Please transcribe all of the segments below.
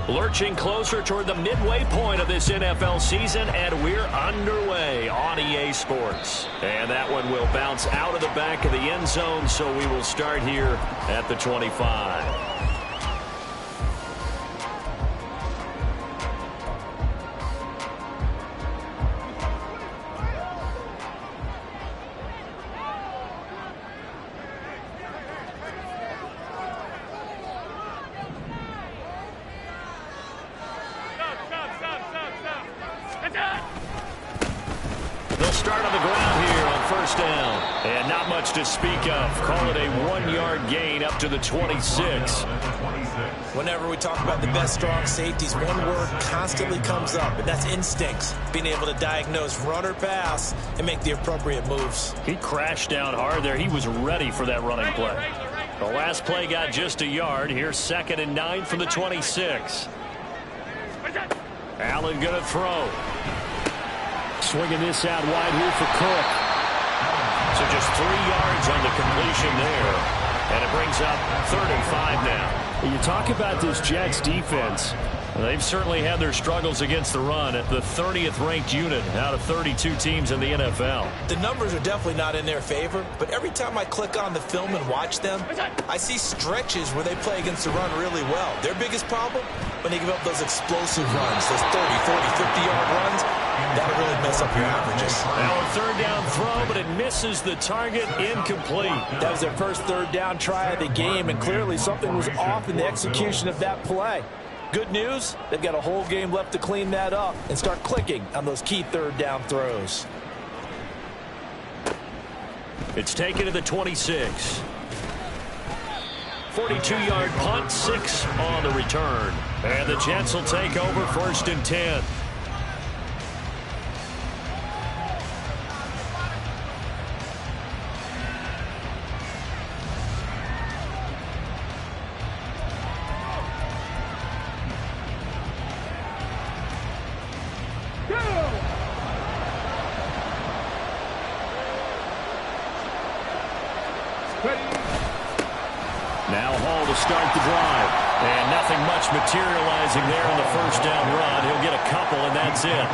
Lurching closer toward the midway point of this NFL season, and we're underway on EA Sports. And that one will bounce out of the back of the end zone, so we will start here at the 25. They'll start on the ground here on first down. And not much to speak of. Call it a 1-yard gain up to the 26. Whenever we talk about the best strong safeties, one word constantly comes up, and that's instincts. Being able to diagnose run or pass and make the appropriate moves. He crashed down hard there. He was ready for that running play. The last play got just a yard. Here's 2nd and 9 from the 26. Allen going to throw. Swinging this out wide here for Cook. So just 3 yards on the completion there. And it brings up 35 now. When you talk about this Jets defense, they've certainly had their struggles against the run at the 30th ranked unit out of 32 teams in the NFL. The numbers are definitely not in their favor, but every time I click on the film and watch them, I see stretches where they play against the run really well. Their biggest problem, when they give up those explosive runs, those 30, 40, 50-yard runs, that'll really mess up your averages. Now a third down throw, but it misses the target, incomplete. That was their first third down try of the game, and clearly something was off in the execution of that play. Good news, they've got a whole game left to clean that up and start clicking on those key third down throws. It's taken to the 26. 42-yard punt, 6 on the return. And the Jets will take over 1st and 10. Now Hall to start the drive. And nothing much materializing there on the first down run. He'll get a couple, and that's it.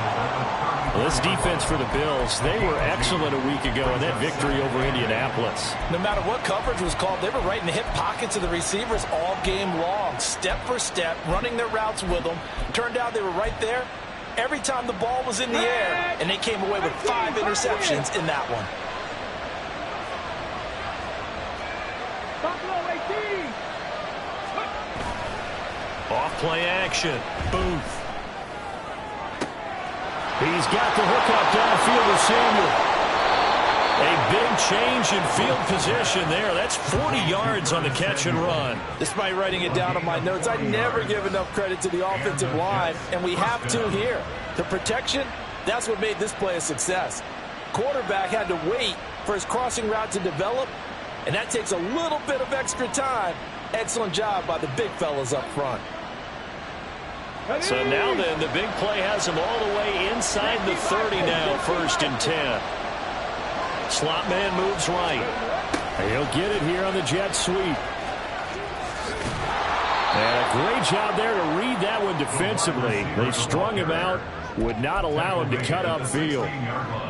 Well, this defense for the Bills, they were excellent a week ago in that victory over Indianapolis. No matter what coverage was called, they were right in the hip pockets of the receivers all game long, step for step, running their routes with them. Turned out they were right there every time the ball was in the air, and they came away with 5 interceptions in that one. Off play action. Booth. He's got the hook up downfield to Samuel. A big change in field position there. That's 40 yards on the catch and run. Despite writing it down on my notes, I never give enough credit to the offensive line, and we have to here. The protection, that's what made this play a success. Quarterback had to wait for his crossing route to develop, and that takes a little bit of extra time. Excellent job by the big fellas up front. So now then, the big play has him all the way inside the 30 now, 1st and 10. Slot man moves right. He'll get it here on the jet sweep. And a great job there to read that one defensively. They strung him out, would not allow him to cut upfield.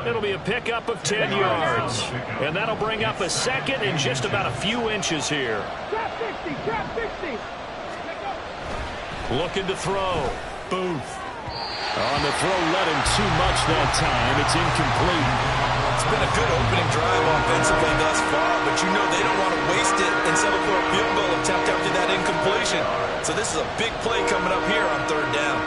It'll be a pickup of 10 yards. And that'll bring up a 2nd and just about a few inches here. Trap 60. Looking to throw. Booth. On the throw, let him too much that time. It's incomplete. It's been a good opening drive offensively thus far, but you know they don't want to waste it and settle for a field goal attempt after that incompletion. So this is a big play coming up here on 3rd down.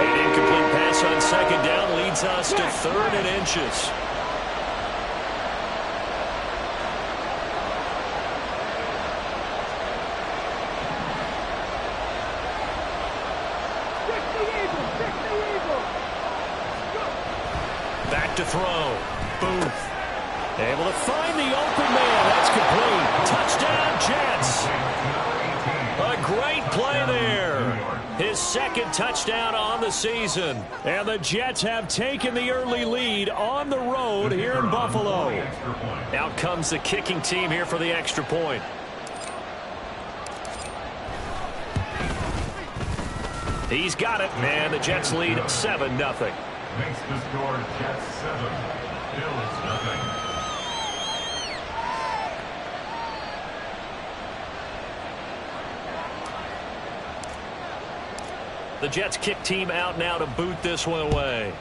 An incomplete pass on 2nd down leads us to 3rd and inches. Back to throw. Booth. Able to find the open man. That's complete. Touchdown, Jets. A great play there. His 2nd touchdown on the season. And the Jets have taken the early lead on the road here in Buffalo. Out comes the kicking team here for the extra point. He's got it, and the Jets lead 7-0. Makes the score Jets 7, Bills 0. The Jets kick team out now to boot this one away.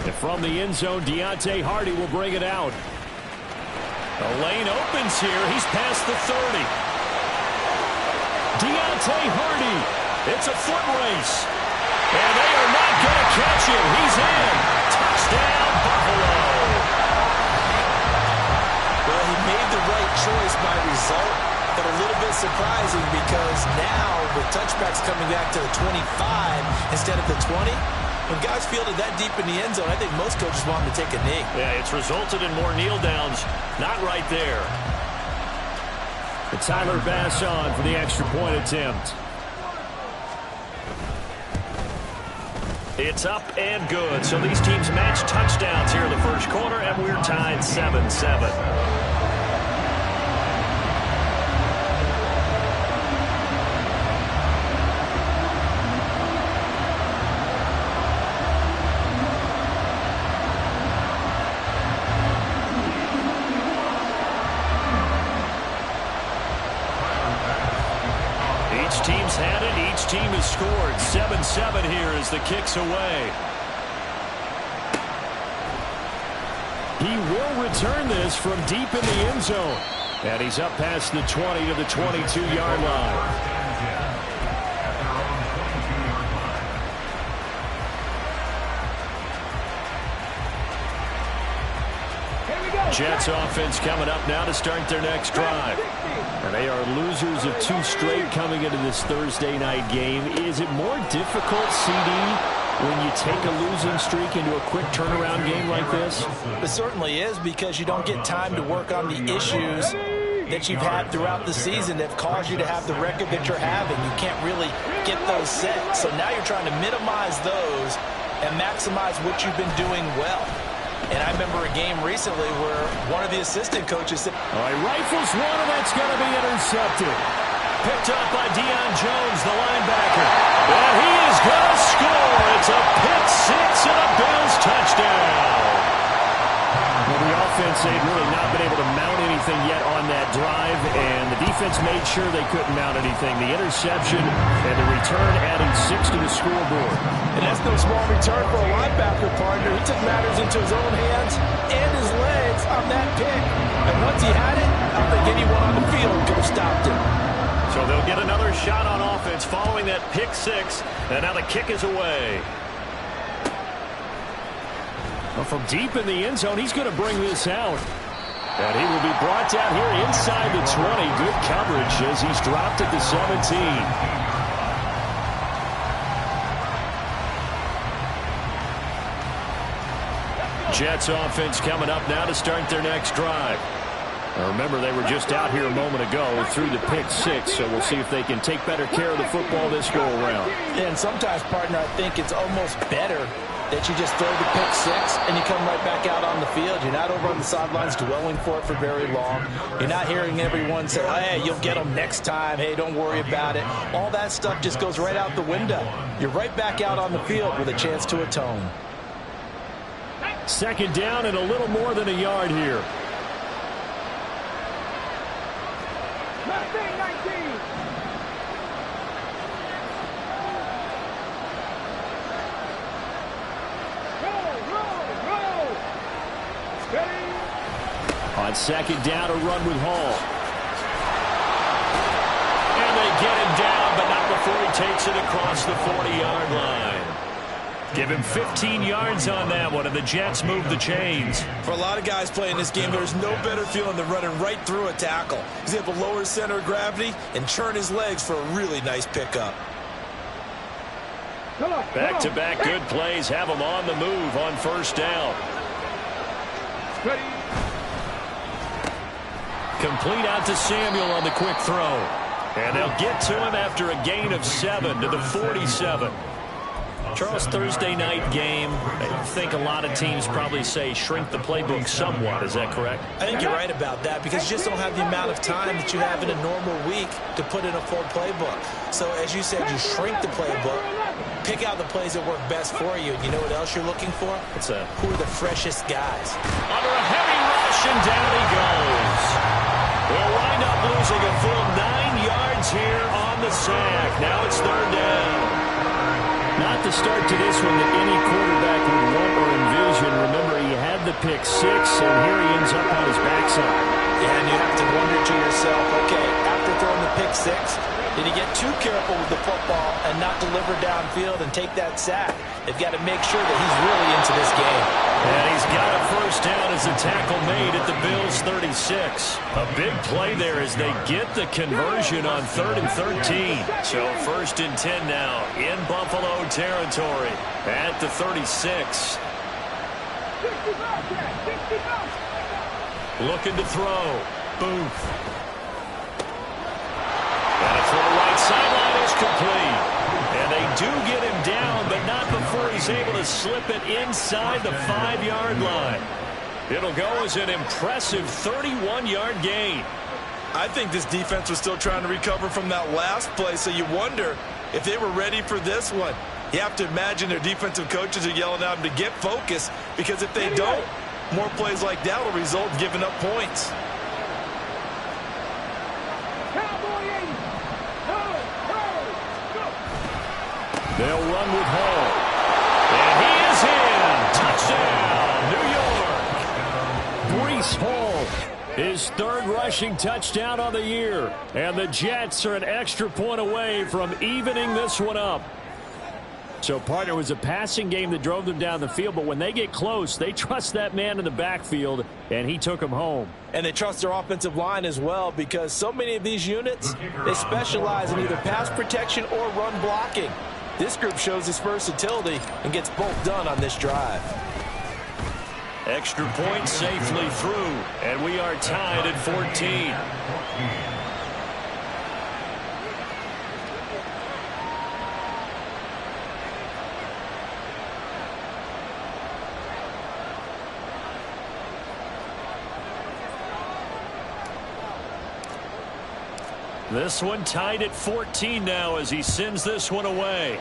And from the end zone, Deontay Hardy will bring it out. The lane opens here. He's past the 30. Deontay Hardy. It's a foot race. And they are not going to catch him. He's in. Touchdown, Buffalo. Well, he made the right choice by result, but a little bit surprising because now with touchbacks coming back to the 25 instead of the 20, when guys field it that deep in the end zone, I think most coaches want them to take a knee. Yeah, it's resulted in more kneel downs. Not right there. And Tyler Bass on for the extra point attempt. It's up and good. So these teams match touchdowns here in the first quarter, and we're tied 7-7. Each team's had it. Each team has scored. 7-7 here as the kick's away. He will return this from deep in the end zone. And he's up past the 20 to the 22-yard line. Jets offense coming up now to start their next drive. And they are losers of 2 straight coming into this Thursday night game. Is it more difficult, CD, when you take a losing streak into a quick turnaround game like this? It certainly is, because you don't get time to work on the issues that you've had throughout the season that have caused you to have the record that you're having. You can't really get those set. So now you're trying to minimize those and maximize what you've been doing well. And I remember a game recently where one of the assistant coaches said, all right, rifles one, and that's going to be intercepted. Picked up by Deion Jones, the linebacker. And he is going to score. It's a pick six and a Bills touchdown. Well, the offense, they'd really not been able to mount anything yet on that drive, and the defense made sure they couldn't mount anything. The interception and the return adding 6 to the scoreboard. And that's no small return for a linebacker, partner. He took matters into his own hands and his legs on that pick. And once he had it, I don't think anyone on the field could have stopped him. So they'll get another shot on offense following that pick six, and now the kick is away. Well, from deep in the end zone, he's going to bring this out. And he will be brought down here inside the 20. Good coverage as he's dropped at the 17. Jets offense coming up now to start their next drive. Now remember, they were just out here a moment ago through the pick six, so we'll see if they can take better care of the football this go around. Yeah, and sometimes, partner, I think it's almost better that you just throw the pick six and you come right back out on the field. You're not over on the sidelines dwelling for it for very long. You're not hearing everyone say, oh, hey, you'll get them next time. Hey, don't worry about it. All that stuff just goes right out the window. You're right back out on the field with a chance to atone. Second down and a little more than a yard here. 19. On second down, a run with Hall. And they get him down, but not before he takes it across the 40-yard line. Give him 15 yards on that one, and the Jets move the chains. For a lot of guys playing this game, there's no better feeling than running right through a tackle. He's able to lower his center of gravity and churn his legs for a really nice pickup. Back-to-back good plays have him on the move on first down. Complete out to Samuel on the quick throw. And they'll get to him after a gain of 7 to the 47. Charles, Thursday night game, I think a lot of teams probably say shrink the playbook somewhat. Is that correct? I think you're right about that because you just don't have the amount of time that you have in a normal week to put in a full playbook. So as you said, you shrink the playbook, pick out the plays that work best for you. And you know what else you're looking for? Who are the freshest guys? Under a heavy rush, and down he goes. They'll wind up losing a full 9 yards here on the sack. Now it's third down. Not the start to this one that any quarterback would want or envision. Remember, he had the pick 6, and here he ends up on his backside. Yeah, and you have to wonder to yourself, okay, after throwing the pick 6, did he get too careful with the football and not deliver downfield and take that sack? They've got to make sure that he's really into this game. And he's got a first down as a tackle made at the Bills' 36. A big play there as they get the conversion on 3rd and 13. So 1st and 10 now in Buffalo territory at the 36. Looking to throw. Booth. And a throw right sideline is complete. And they do get him down, but not before he's able to slip it inside the 5-yard line. It'll go as an impressive 31-yard gain. I think this defense was still trying to recover from that last play, so you wonder if they were ready for this one. You have to imagine their defensive coaches are yelling at them to get focused, because if they don't, more plays like that will result in giving up points. They'll run with Hall. And he is in. Touchdown, New York. Breece Hall, his 3rd rushing touchdown on the year. And the Jets are an extra point away from evening this one up. So, partner, it was a passing game that drove them down the field, but when they get close, they trust that man in the backfield, and he took them home. And they trust their offensive line as well, because so many of these units, they specialize in either pass protection or run blocking. This group shows its versatility and gets both done on this drive. Extra point safely through, and we are tied at 14. This one tied at 14 now as he sends this one away.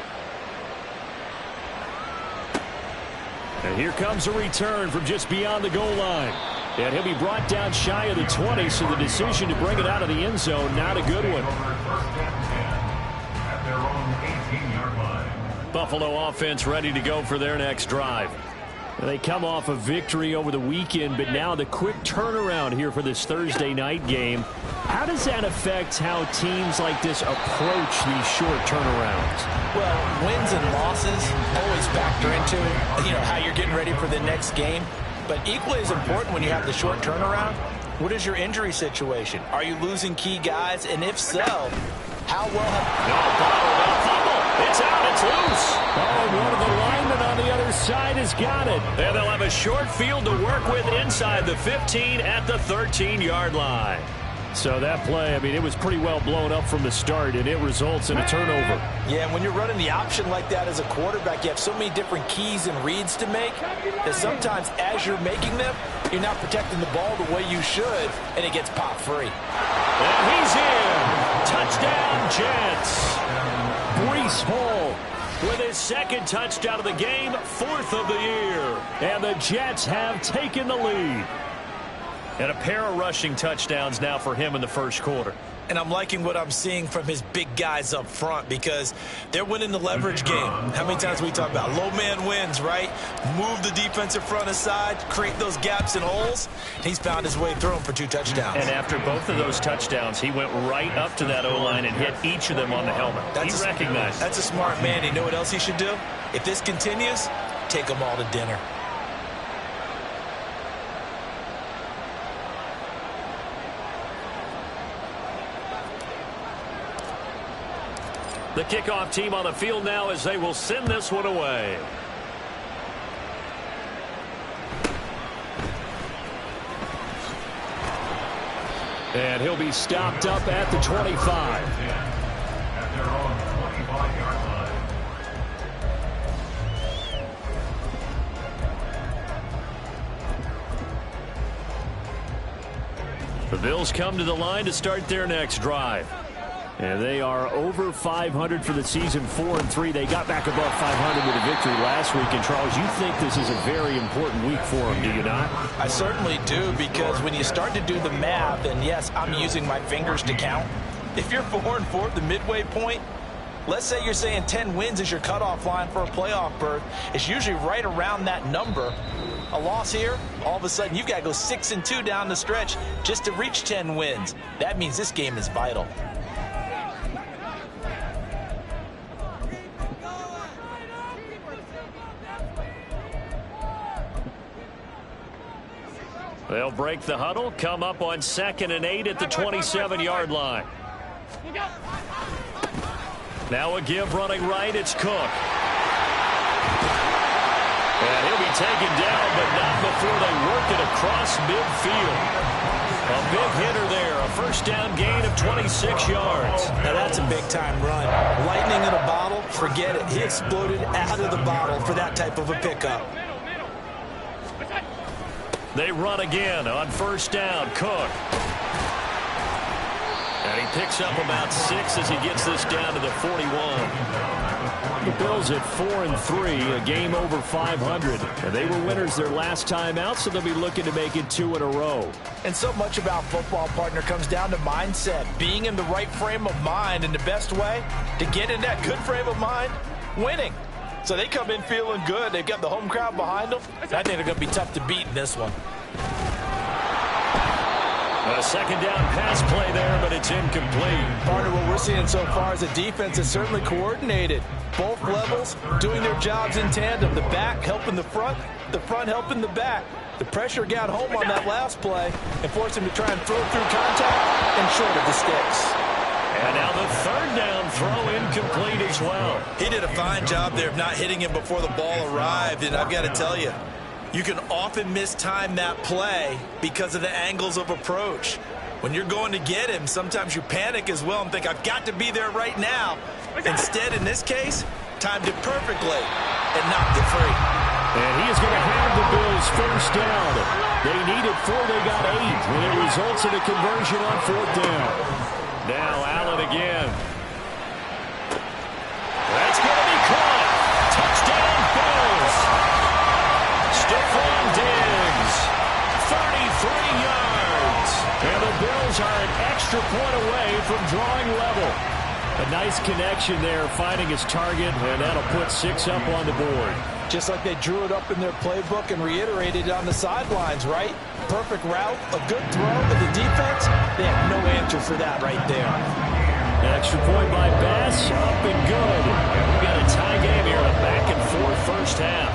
And here comes a return from just beyond the goal line. And he'll be brought down shy of the 20, so the decision to bring it out of the end zone, not a good one. Buffalo offense ready to go for their next drive. They come off a victory over the weekend, but now the quick turnaround here for this Thursday night game. How does that affect how teams like this approach these short turnarounds? Well, wins and losses always factor into, how you're getting ready for the next game. But equally as important when you have the short turnaround, what is your injury situation? Are you losing key guys? And if so, how well have... It's out. It's loose. Oh, one of the linemen on the other side has got it. And they'll have a short field to work with inside the 15 at the 13-yard line. So that play, it was pretty well blown up from the start, and it results in a turnover. Yeah, and when you're running the option like that as a quarterback, you have so many different keys and reads to make that sometimes as you're making them, you're not protecting the ball the way you should, and it gets popped free. And he's in. Touchdown, Jets. Breece Hall with his 2nd touchdown of the game, 4th of the year. And the Jets have taken the lead. And a pair of rushing touchdowns now for him in the first quarter. And I'm liking what I'm seeing from his big guys up front because they're winning the leverage game. How many times we talk about low man wins, right? Move the defensive front aside, create those gaps and holes. He's found his way through them for 2 touchdowns. And after both of those touchdowns, he went right up to that O-line and hit each of them on the helmet. He recognized. That's a smart man. You know what else he should do? If this continues, take them all to dinner. The kickoff team on the field now as they will send this one away. And he'll be stopped up at the 25. The Bills come to the line to start their next drive. And they are over 500 for the season, 4-3. They got back above 500 with a victory last week. And, Charles, you think this is a very important week for them, do you not? I certainly do, because when you start to do the math, and, yes, I'm using my fingers to count, if you're 4-4 at the midway point, let's say you're saying 10 wins is your cutoff line for a playoff berth. It's usually right around that number. A loss here, all of a sudden you've got to go 6-2 down the stretch just to reach 10 wins. That means this game is vital. They'll break the huddle, come up on 2nd and 8 at the 27-yard line. Now a give running right, it's Cook. And he'll be taken down, but not before they work it across midfield. A big hitter there, a first down gain of 26 yards. Now that's a big-time run. Lightning in a bottle, forget it. He exploded out of the bottle for that type of a pickup. They run again on first down, Cook. And he picks up about 6 as he gets this down to the 41. The Bills at 4-3, a game over 500. And they were winners their last time out, so they'll be looking to make it 2 in a row. And so much about football, partner, comes down to mindset. Being in the right frame of mind, and the best way to get in that good frame of mind, winning. So they come in feeling good. They've got the home crowd behind them. I think they're going to be tough to beat in this one. A second down pass play there, but it's incomplete. Partner, what we're seeing so far is a defense is certainly coordinated. Both levels doing their jobs in tandem. The back helping the front helping the back. The pressure got home on that last play and forced him to try and throw through contact and short of the sticks. And now the third down throw incomplete as well. He did a fine job there of not hitting him before the ball arrived, and I've got to tell you, you can often mistime that play because of the angles of approach. When you're going to get him, sometimes you panic as well and think, I've got to be there right now. Instead, in this case, timed it perfectly and knocked it free. And he is going to have the Bills first down. They needed 4, they got 8, and it results in a conversion on 4th down. Now Allen again. That's going to be caught. Touchdown, Bills. Stephon Diggs, 33 yards. And the Bills are an extra point away from drawing level. A nice connection there, finding his target, and that'll put 6 up on the board. Just like they drew it up in their playbook and reiterated it on the sidelines, right? Perfect route, a good throw, but the defense, they have no answer for that right there. An extra point by Bass, up and good. And we've got a tie game here, a back-and-forth first half.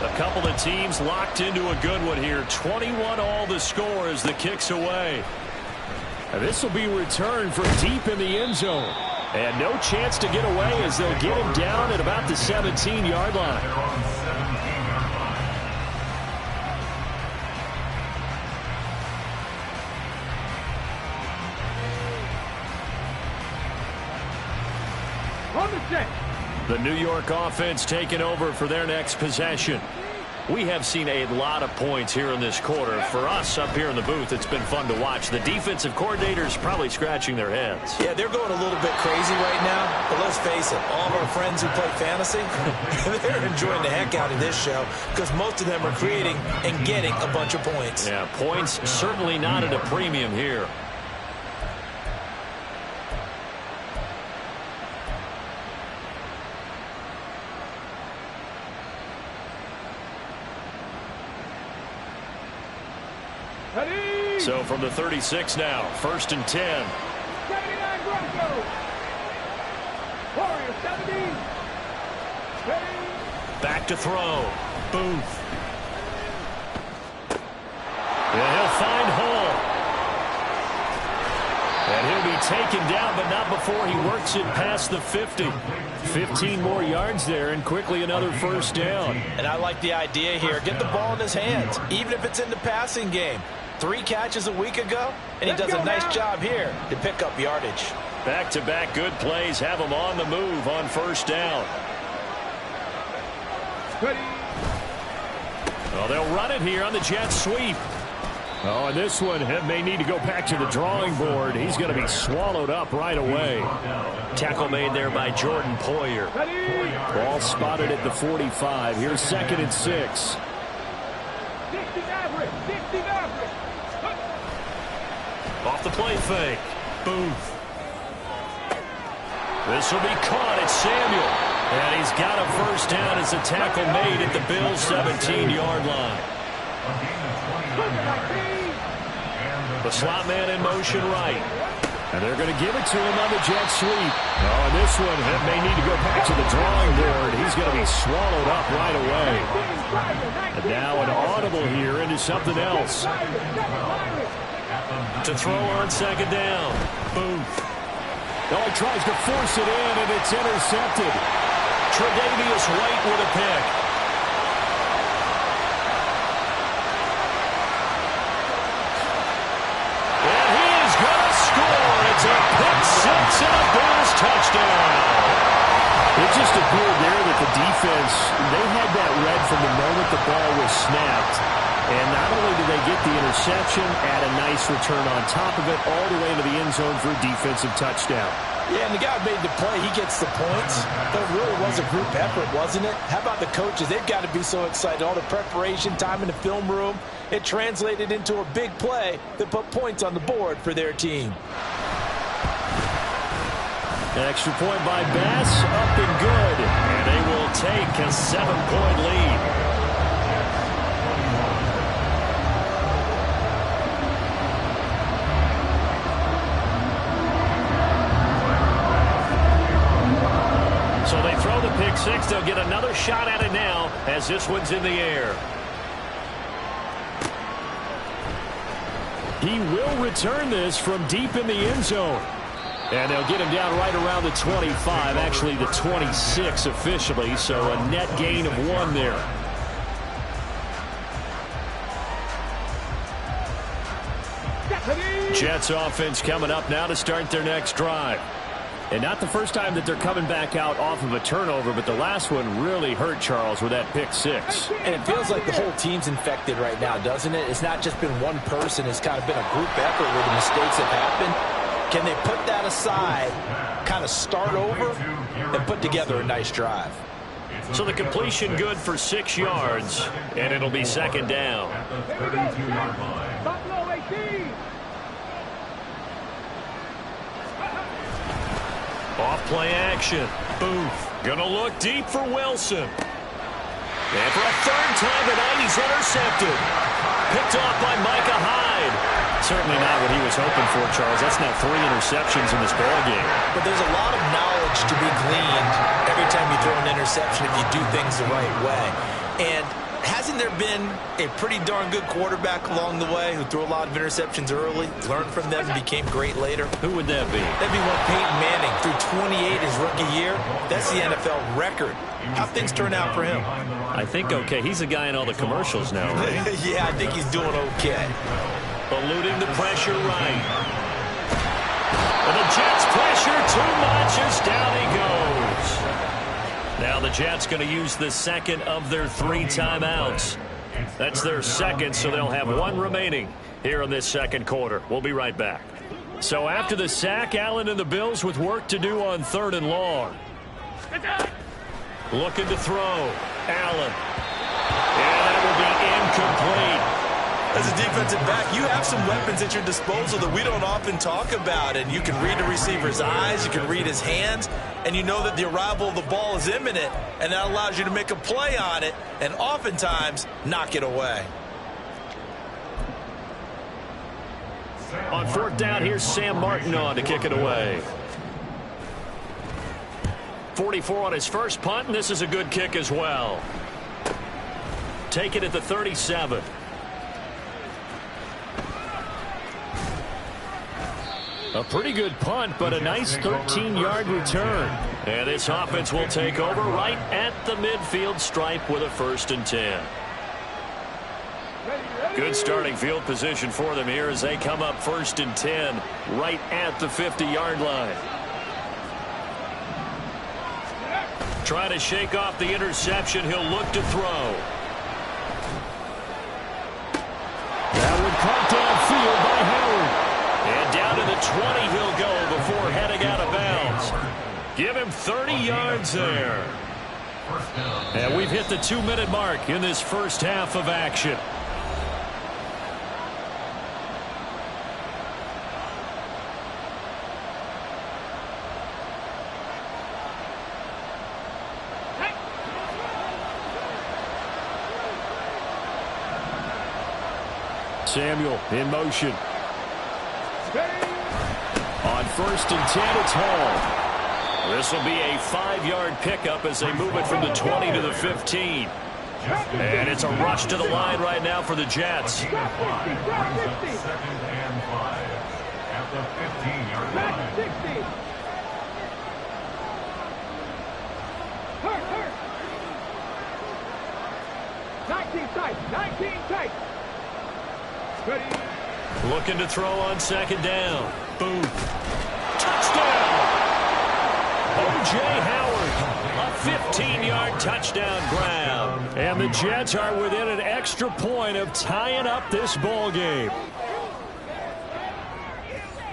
A couple of teams locked into a good one here. 21 all the score as the kick's away. And this will be returned from deep in the end zone. And no chance to get away as they'll get him down at about the 17-yard line. The New York offense taking over for their next possession. We have seen a lot of points here in this quarter. For us up here in the booth, it's been fun to watch. The defensive coordinators probably scratching their heads. Yeah, they're going a little bit crazy right now. But let's face it, all of our friends who play fantasy, they're enjoying the heck out of this show because most of them are creating and getting a bunch of points. Yeah, points certainly not at a premium here. So from the 36 now, 1st and 10. 79 Broncos. Warriors 17. Back to throw. Booth. And he'll find Hall. And he'll be taken down, but not before he works it past the 50. 15 more yards there, and quickly another first down. And I like the idea here. Get the ball in his hands, even if it's in the passing game. 3 catches a week ago, and he does a nice job here to pick up yardage. Back-to-back good plays have him on the move on first down. Well, they'll run it here on the jet sweep. Oh, and this one may need to go back to the drawing board. He's going to be swallowed up right away. Tackle made there by Jordan Poyer. Ball spotted at the 45. Here's 2nd and 6. Off the play fake. Booth. This will be caught at Samuel. And he's got a first down as a tackle made at the Bills' 17-yard line. The slot man in motion right. And they're going to give it to him on the jet sweep. Oh, and this one may need to go back to the drawing board. He's going to be swallowed up right away. And now an audible here into something else. To throw on 2nd down. Booth. Oh, he tries to force it in, and it's intercepted. Tre'Davious White with a pick. And he is going to score. It's a pick 6 and a Bills touchdown. It just appeared there that the defense, they had that read from the moment the ball was snapped. And not only did they get the interception, add a nice return on top of it, all the way into the end zone for a defensive touchdown. Yeah, and the guy made the play. He gets the points. But it really was a group effort, wasn't it? How about the coaches? They've got to be so excited. All the preparation, time in the film room, it translated into a big play that put points on the board for their team. An extra point by Bass, up and good. And they will take a 7-point lead. So they throw the pick 6. They'll get another shot at it now as this one's in the air. He will return this from deep in the end zone. And they'll get him down right around the 25, actually the 26 officially, so a net gain of 1 there. Jets offense coming up now to start their next drive. And not the first time that they're coming back out off of a turnover, but the last one really hurt Charles with that pick 6. And it feels like the whole team's infected right now, doesn't it? It's not just been one person. It's kind of been a group effort where the mistakes have happened. Can they put that aside, kind of start over, and put together a nice drive? So the completion good for 6 yards, and it'll be 2nd down. Off play action. Booth. Gonna look deep for Wilson. And for a 3rd time tonight, he's intercepted. Picked off by Micah Hyde. Certainly not what he was hoping for, Charles. That's now 3 interceptions in this ballgame. But there's a lot of knowledge to be gleaned every time you throw an interception if you do things the right way. And hasn't there been a pretty darn good quarterback along the way who threw a lot of interceptions early, learned from them, and became great later? Who would that be? That'd be one Peyton Manning. Threw 28 his rookie year. That's the NFL record. How things turn out for him? I think okay. He's a guy in all the commercials now, right? Yeah, I think he's doing okay. Eluding the pressure right. And the Jets pressure too much as down he goes. Now the Jets going to use the 2nd of their 3 timeouts. That's their 2nd, so they'll have 1 remaining here in this 2nd quarter. We'll be right back. So after the sack, Allen and the Bills with work to do on 3rd and long. Looking to throw. Allen. And that will be incomplete. As a defensive back, you have some weapons at your disposal that we don't often talk about. And you can read the receiver's eyes, you can read his hands, and you know that the arrival of the ball is imminent, and that allows you to make a play on it and oftentimes knock it away. On 4th down, here's Sam Martin on to kick it away. 44 on his first punt, and this is a good kick as well. Take it at the 37. A pretty good punt, but a nice 13-yard return. And this offense will take over right at the midfield stripe with a 1st and 10. Good starting field position for them here as they come up 1st and 10 right at the 50-yard line. Trying to shake off the interception. He'll look to throw. That would cut Give him 30 yards there. And we've hit the 2-minute mark in this first half of action. Samuel in motion. On 1st and 10, it's Hall. This will be a 5-yard pickup as they move it from the 20 to the 15. And it's a rush to the line right now for the Jets. Second and 5 at the 15-yard line. Hurt. 19 tight. Ready. Looking to throw on 2nd down. Boom. Touchdown! O.J. Howard, a 15-yard touchdown grab. And the Jets are within an extra point of tying up this ball game.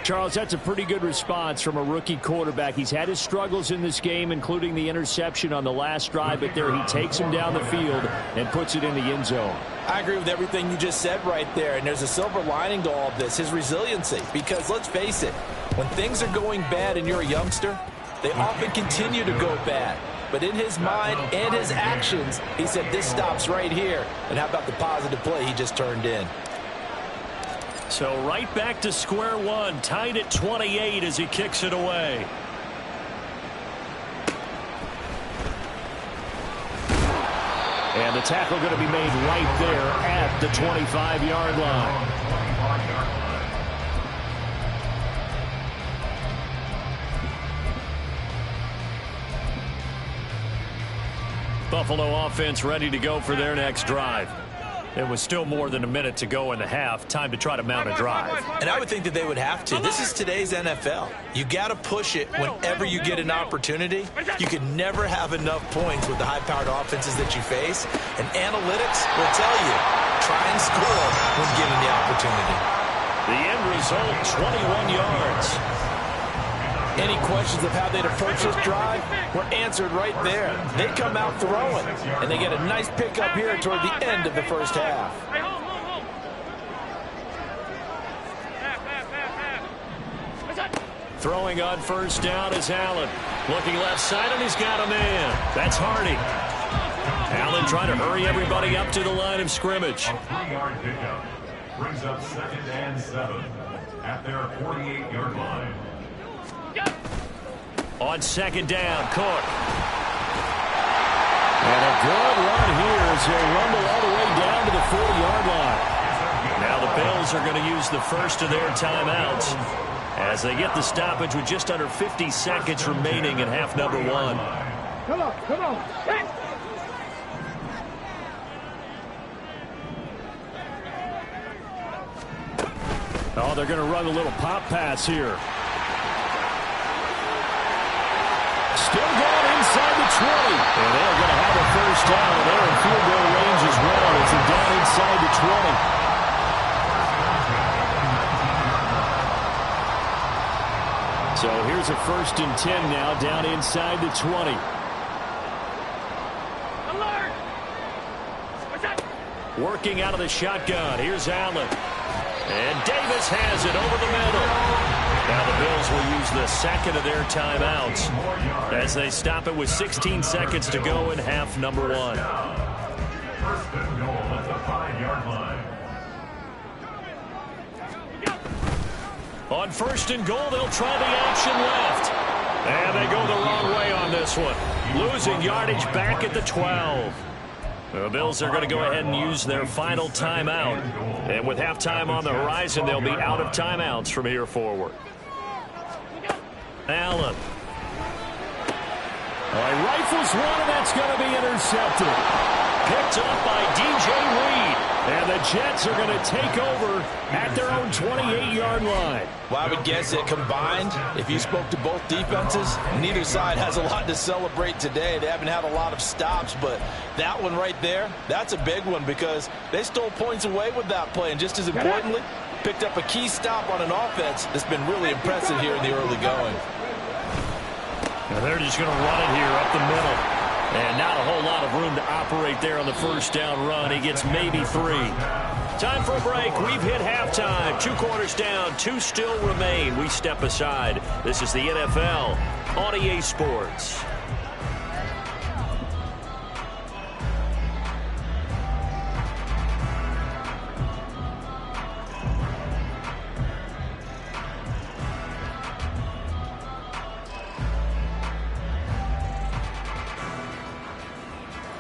Charles, that's a pretty good response from a rookie quarterback. He's had his struggles in this game, including the interception on the last drive, but there he takes him down the field and puts it in the end zone. I agree with everything you just said right there, and there's a silver lining to all of this, his resiliency. Because let's face it, when things are going bad and you're a youngster, they often continue to go bad. But in his mind and his actions, he said this stops right here. And how about the positive play he just turned in? So right back to square one, tied at 28 as he kicks it away. And the tackle going to be made right there at the 25-yard line. Buffalo offense ready to go for their next drive. There was still more than a minute to go in the half. Time to try to mount a drive. And I would think that they would have to. This is today's NFL. You got to push it whenever you get an opportunity. You can never have enough points with the high-powered offenses that you face. And analytics will tell you, try and score when given the opportunity. The end result, 21 yards. Any questions of how they'd approach this drive were answered right there. They come out throwing, and they get a nice pickup here toward the end of the first half. Throwing on 1st down is Allen. Looking left side, and he's got a man. That's Hardy. Allen trying to hurry everybody up to the line of scrimmage. A 3-yard pickup brings up 2nd and 7 at their 48-yard line. On 2nd down, Cook. And a good run here as he'll rumble all the way down to the 40-yard line. Now the Bills are going to use the first of their timeouts as they get the stoppage with just under 50 seconds remaining in half number 1. Come on. Oh, they're going to run a little pop pass here. Still going inside the 20. And they're going to have a first down. They're in field goal range as well as they're down inside the 20. So here's a 1st and 10 now down inside the 20. Alert! Working out of the shotgun. Here's Allen. And Davis has it over the middle. Now the Bills will use the second of their timeouts as they stop it with 16 seconds to go in half number 1. 1st and goal at the 5-yard line. On 1st and goal, they'll try the option left. And they go the wrong way on this one. Losing yardage back at the 12. The Bills are going to go ahead and use their final timeout. And with halftime on the horizon, they'll be out of timeouts from here forward. Allen. Rifles one, and that's going to be intercepted. Picked up by DJ Reed. And the Jets are going to take over at their own 28-yard line. Well, I would guess that combined, if you spoke to both defenses, neither side has a lot to celebrate today. They haven't had a lot of stops, but that one right there, that's a big one because they stole points away with that play. And just as importantly, picked up a key stop on an offense that's been really impressive here in the early going. Now they're just going to run it here up the middle. And not a whole lot of room to operate there on the first down run. He gets maybe 3. Time for a break. We've hit halftime. 2 quarters down. 2 still remain. We step aside. This is the NFL on EA Sports.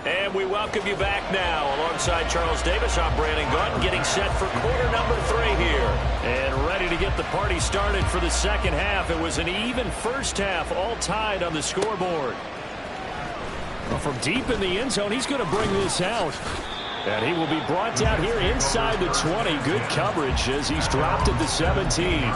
And we welcome you back now. Alongside Charles Davis, I'm Brandon Gunn, getting set for quarter number 3 here. And ready to get the party started for the second half. It was an even first half, all tied on the scoreboard. Well, from deep in the end zone, he's going to bring this out. And he will be brought down here inside the 20. Good coverage as he's dropped at the 17.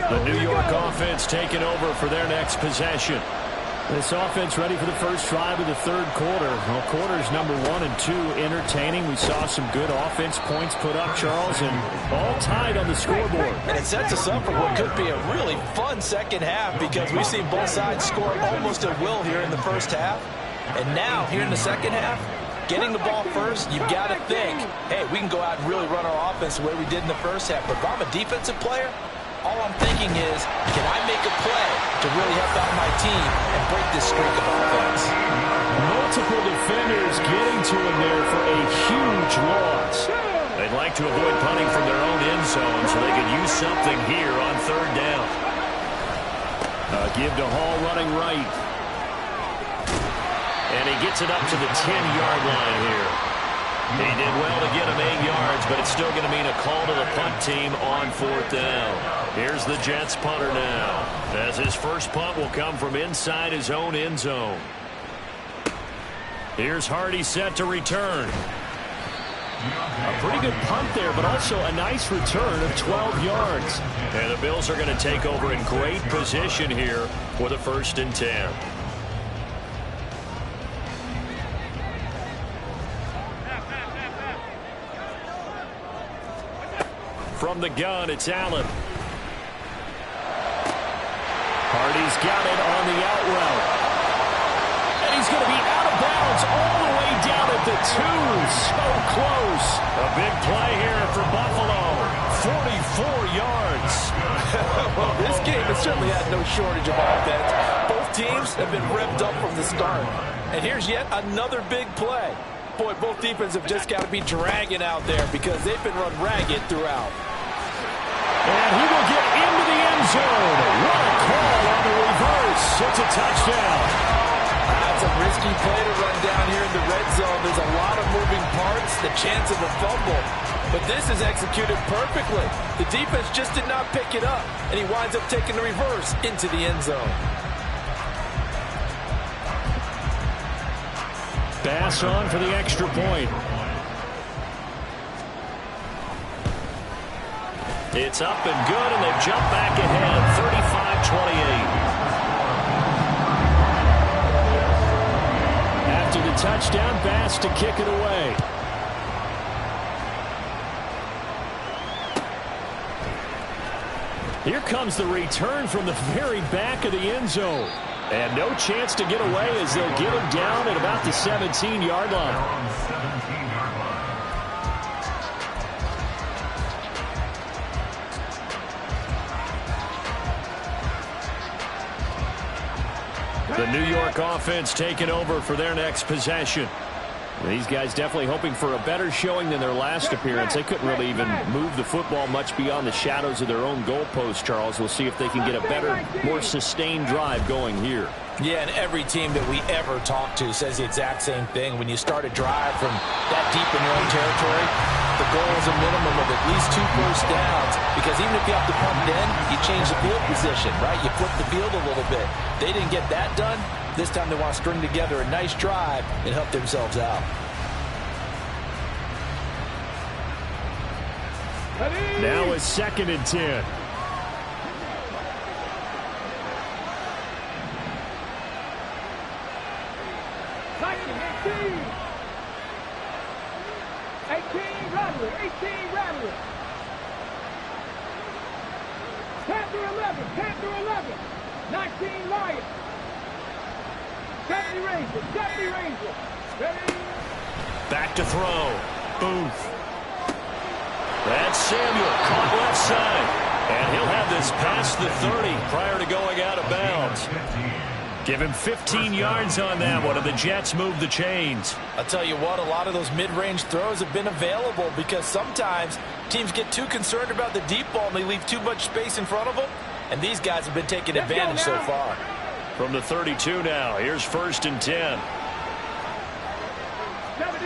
The New York offense taking over for their next possession. This offense ready for the first drive of the third quarter. Well, quarters number 1 and 2 entertaining. We saw some good offense points put up, Charles, and all tied on the scoreboard. And it sets us up for what could be a really fun second half because we've seen both sides score almost at will here in the first half. And now, here in the second half, getting the ball first, you've got to think, hey, we can go out and really run our offense the way we did in the first half. But if I'm a defensive player, all I'm thinking is, can I make a play to really help out my team and break this streak of offense? Multiple defenders getting to him there for a huge loss. They'd like to avoid punting from their own end zone so they could use something here on third down. Give to Hall running right. And he gets it up to the 10-yard line here. He did well to get him 8 yards, but it's still going to mean a call to the punt team on fourth down. Here's the Jets punter now, as his first punt will come from inside his own end zone. Here's Hardy set to return. A pretty good punt there, but also a nice return of 12 yards. And the Bills are going to take over in great position here for the 1st and 10. From the gun, it's Allen. Hardy's got it on the out route. And he's going to be out of bounds all the way down at the 2. So close. A big play here for Buffalo. 44 yards. Well, this game has certainly had no shortage of offense. Both teams have been revved up from the start. And here's yet another big play. Boy, both defenses have just got to be dragging out there because they've been run ragged throughout. And he will get into the end zone. What a call on the reverse. It's a touchdown. That's a risky play to run down here in the red zone. There's a lot of moving parts, the chance of a fumble. But this is executed perfectly. The defense just did not pick it up, and he winds up taking the reverse into the end zone. Pass on for the extra point. It's up and good, and they've jumped back ahead, 35-28. After the touchdown, Bass to kick it away. Here comes the return from the very back of the end zone. And no chance to get away as they'll get him down at about the 17-yard line. The New York offense taking over for their next possession. These guys definitely hoping for a better showing than their last appearance. They couldn't really even move the football much beyond the shadows of their own goalpost, Charles. We'll see if they can get a better, more sustained drive going here. Yeah, and every team that we ever talk to says the exact same thing. When you start a drive from that deep in your own territory, the goal is a minimum of at least 2 first downs, because even if you have to punt then, you change the field position, right? You flip the field a little bit. They didn't get that done. This time they want to string together a nice drive and help themselves out. Now it's 2nd and 10. 18, Rattler. 18, Rattler. 10 through 11. 10 through 11. 19, Lions. 70 Rangers. 70 Rangers. Ready? Back to throw. Booth. That's Samuel, caught left side. And he'll have this past the 30 prior to going out of bounds. Give him 15 yards on that one, and the Jets move the chains. I'll tell you what, a lot of those mid-range throws have been available because sometimes teams get too concerned about the deep ball and they leave too much space in front of them. And these guys have been taking advantage so far. From the 32 now, here's 1st and 10.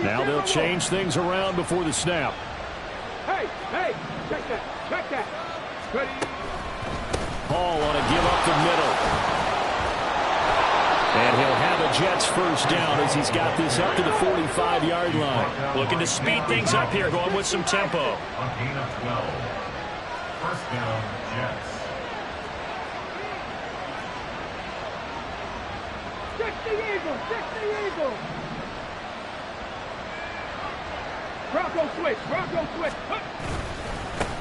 Now they'll change things around before the snap. Hey, check that, check that. Ready? Hall on a give up the middle. And he'll have a Jets first down as he's got this up to the 45-yard line. Looking to speed things up here, going with some tempo. On gain of 12. First down, Jets. 60 Eagles, 60 Eagles. Bronco switch.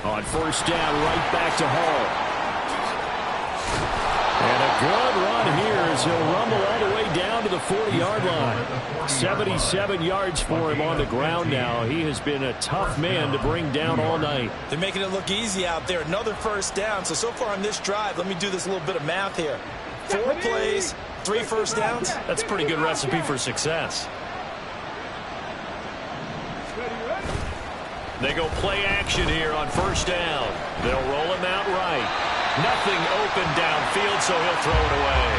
On first down, right back to Hall. And a good run here as he'll rumble all the way down to the 40-yard line. 77 yards for him on the ground now. He has been a tough man to bring down all night. They're making it look easy out there. Another first down. So far on this drive, let me do this little bit of math here. 4 plays, 3 first downs. That's a pretty good recipe for success. They go play action here on first down. They'll roll him out right. Nothing open downfield, so he'll throw it away.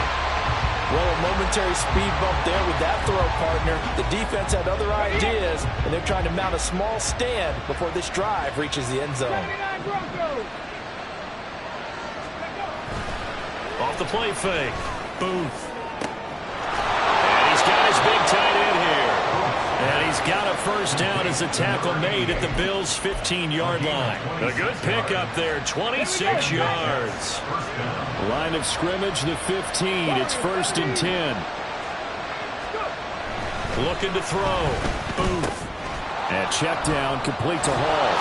Well, a momentary speed bump there with that throw, partner. The defense had other ideas, and they're trying to mount a small stand before this drive reaches the end zone. Off the play fake. Booth. And he's got his big tight end here. And he's got a first down as a tackle made at the Bills' 15-yard line. A good pickup there, 26 yards. Line of scrimmage, the 15. It's 1st and 10. Looking to throw. Booth. And check down, complete to Hall.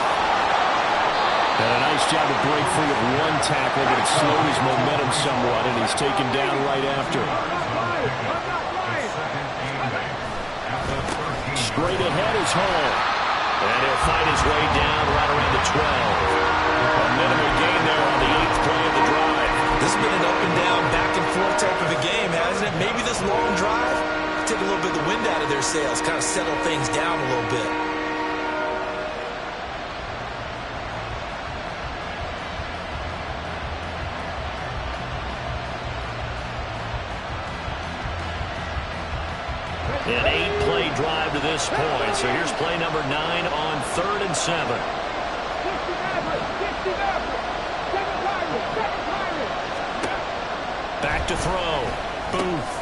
And a nice job to break free of one tackle, but it slowed his momentum somewhat, and he's taken down right after. Straight ahead is Hall. And he'll find his way down right around the 12. A minimal gain there on the 8th play of the drive. This has been an up and down, back and forth type of a game, hasn't it? Maybe this long drive take a little bit of the wind out of their sails, kind of settle things down a little bit. An 8-play drive to this point. So here's play number 9 on 3rd and 7. Back to throw. Booth.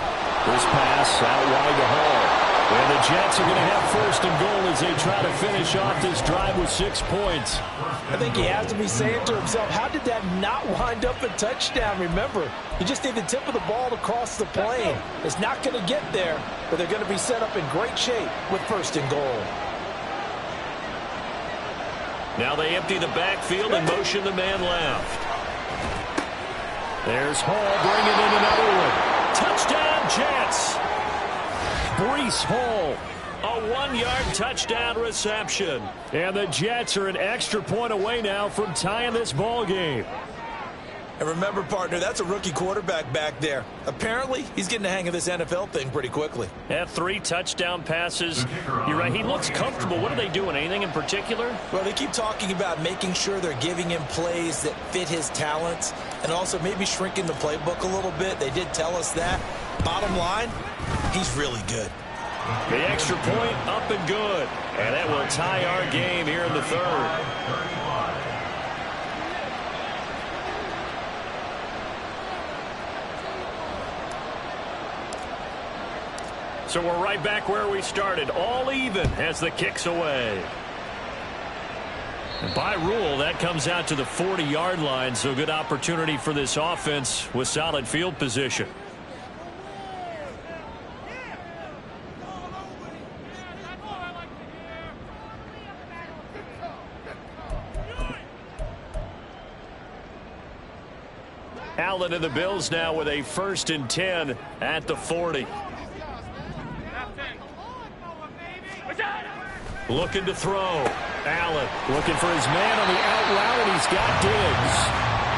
This pass out wide to Hall. And the Jets are going to have 1st and goal as they try to finish off this drive with 6 points. I think he has to be saying to himself, how did that not wind up a touchdown? Remember, you just need the tip of the ball to cross the plane. It's not going to get there, but they're going to be set up in great shape with 1st and goal. Now they empty the backfield and motion the man left. There's Hall bringing in another one. Touchdown, Jets. Breece Hall, a 1-yard touchdown reception. And the Jets are an extra point away now from tying this ball game. And remember, partner, that's a rookie quarterback back there. Apparently, he's getting the hang of this NFL thing pretty quickly. Had 3 touchdown passes. You're right, he looks comfortable. What are they doing? Anything in particular? Well, they keep talking about making sure they're giving him plays that fit his talents and also maybe shrinking the playbook a little bit. They did tell us that. Bottom line, he's really good. The extra point up and good. And that will tie our game here in the 3rd. So we're right back where we started, all even as the kick's away. And by rule, that comes out to the 40-yard line, so good opportunity for this offense with solid field position. Allen and the Bills now with a 1st and 10 at the 40. Looking to throw. Allen looking for his man on the out route, and he's got Diggs.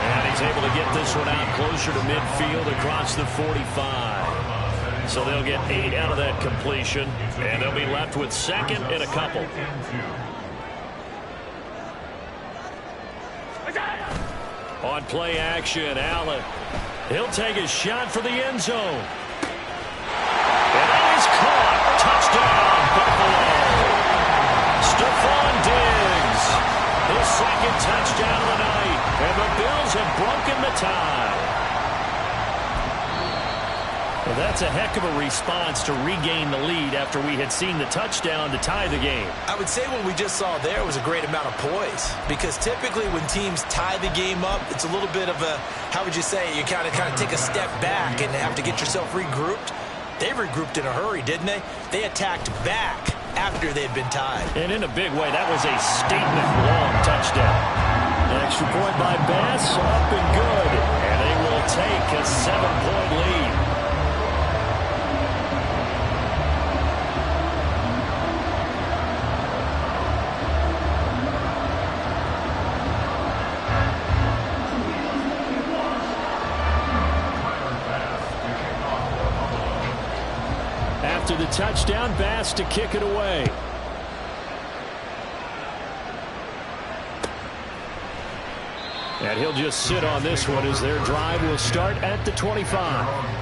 And he's able to get this one out closer to midfield across the 45. So they'll get 8 out of that completion, and they'll be left with 2nd and a couple. On play action, Allen. He'll take his shot for the end zone. And that is caught. Touchdown, Buffalo. Stephon Diggs, his 2nd touchdown of the night, and the Bills have broken the tie. Well, that's a heck of a response to regain the lead after we had seen the touchdown to tie the game. I would say what we just saw there was a great amount of poise, because typically when teams tie the game up, it's a little bit of a, how would you say, you kind of take a step back and have to get yourself regrouped. They regrouped in a hurry, didn't they? They attacked back after they'd been tied. And in a big way, that was a statement-long touchdown. An extra point by Bass, up and good. And they will take a 7-point lead. After the touchdown, Bass to kick it away. And he'll just sit on this one as their drive will start at the 25.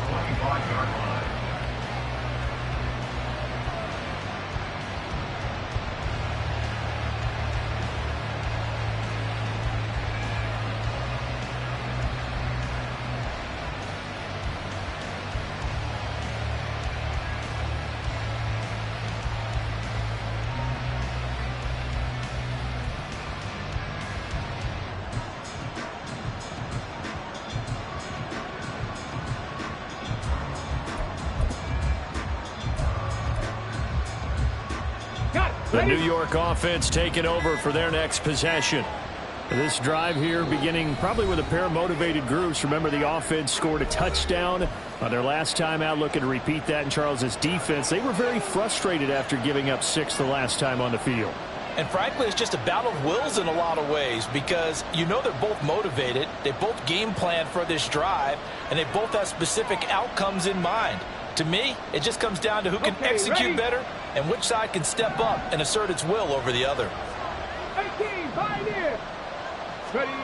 The New York offense taking over for their next possession. This drive here beginning probably with a pair of motivated groups. Remember, the offense scored a touchdown on their last time out, looking to repeat that in Charles's defense. They were very frustrated after giving up 6 the last time on the field. And frankly, it's just a battle of wills in a lot of ways, because you know they're both motivated. They both game plan for this drive, and they both have specific outcomes in mind. To me, it just comes down to who can execute better and which side can step up and assert its will over the other. 18, pioneer. Ready.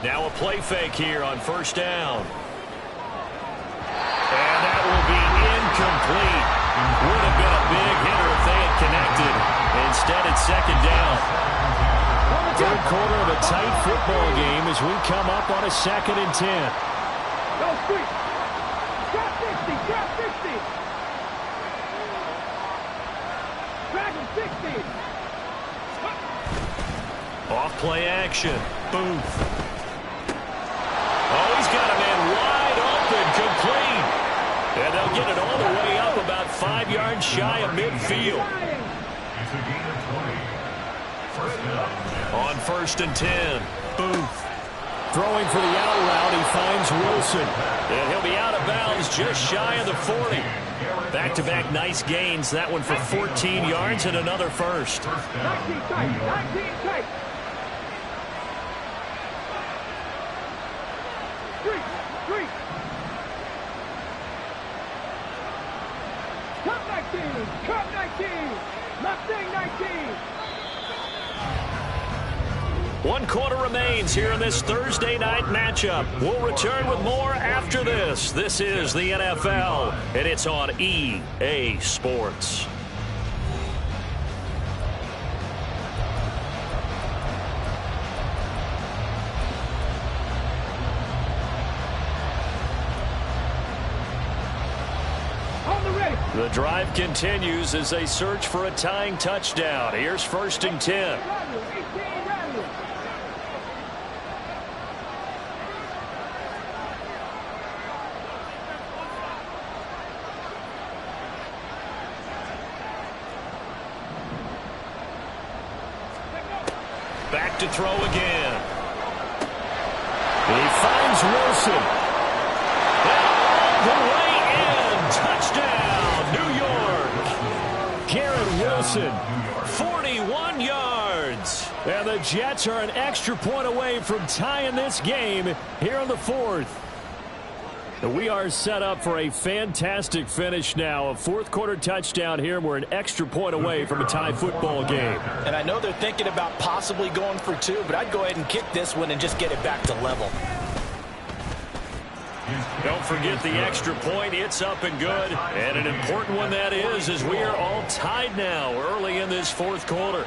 Now a play fake here on 1st down. And that will be incomplete. Would have been a big hitter if they had connected. Instead, it's 2nd down. 3rd quarter of a tight football game as we come up on a 2nd and 10. Go street. Drop 50, drop 50. Drag him 60. Off play action. Booth. Oh, he's got a man wide open, complete. And they'll get it all the way up about 5 yards shy of midfield. It's a gain of 20. 1st down. On 1st and 10, Booth. Throwing for the out route, he finds Wilson. And he'll be out of bounds just shy of the 40. Back-to-back nice gains. That one for 14 yards and another first. 19 tight, 19 tight. Street. Cut 19. Mustang 19. 1 quarter remains here in this Thursday night matchup. We'll return with more after this. This is the NFL, and it's on EA Sports. The drive continues as they search for a tying touchdown. Here's 1st and 10. Back to throw again. He finds Wilson. All the way in. Touchdown, New York. Garrett Wilson, 41 yards. And the Jets are an extra point away from tying this game here in the fourth. We are set up for a fantastic finish now. A fourth-quarter touchdown here, and we're an extra point away from a tie football game. And I know they're thinking about possibly going for two, but I'd go ahead and kick this one and just get it back to level. Don't forget the extra point. It's up and good. And an important one that is, as we are all tied now early in this fourth quarter.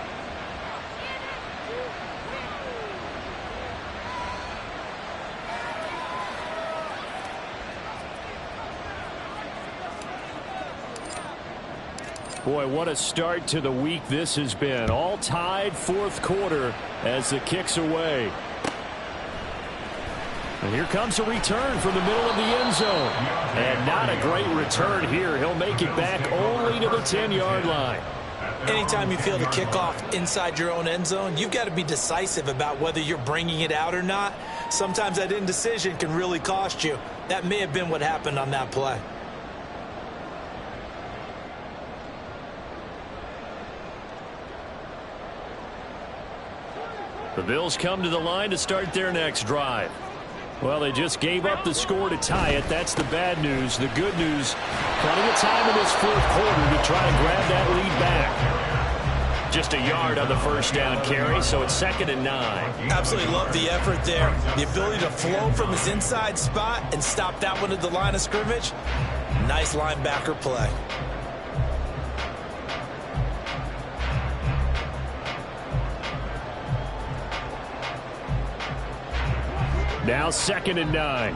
Boy, what a start to the week this has been. All tied fourth quarter as the kick's away. And here comes a return from the middle of the end zone. And not a great return here. He'll make it back only to the 10-yard line. Anytime you feel the kickoff inside your own end zone, you've got to be decisive about whether you're bringing it out or not. Sometimes that indecision can really cost you. That may have been what happened on that play. The Bills come to the line to start their next drive. Well, they just gave up the score to tie it. That's the bad news. The good news, plenty of time in this fourth quarter to try to grab that lead back. Just a yard on the first down carry, so it's 2nd and 9. Absolutely love the effort there. The ability to flow from his inside spot and stop that one at the line of scrimmage. Nice linebacker play. Now 2nd and 9.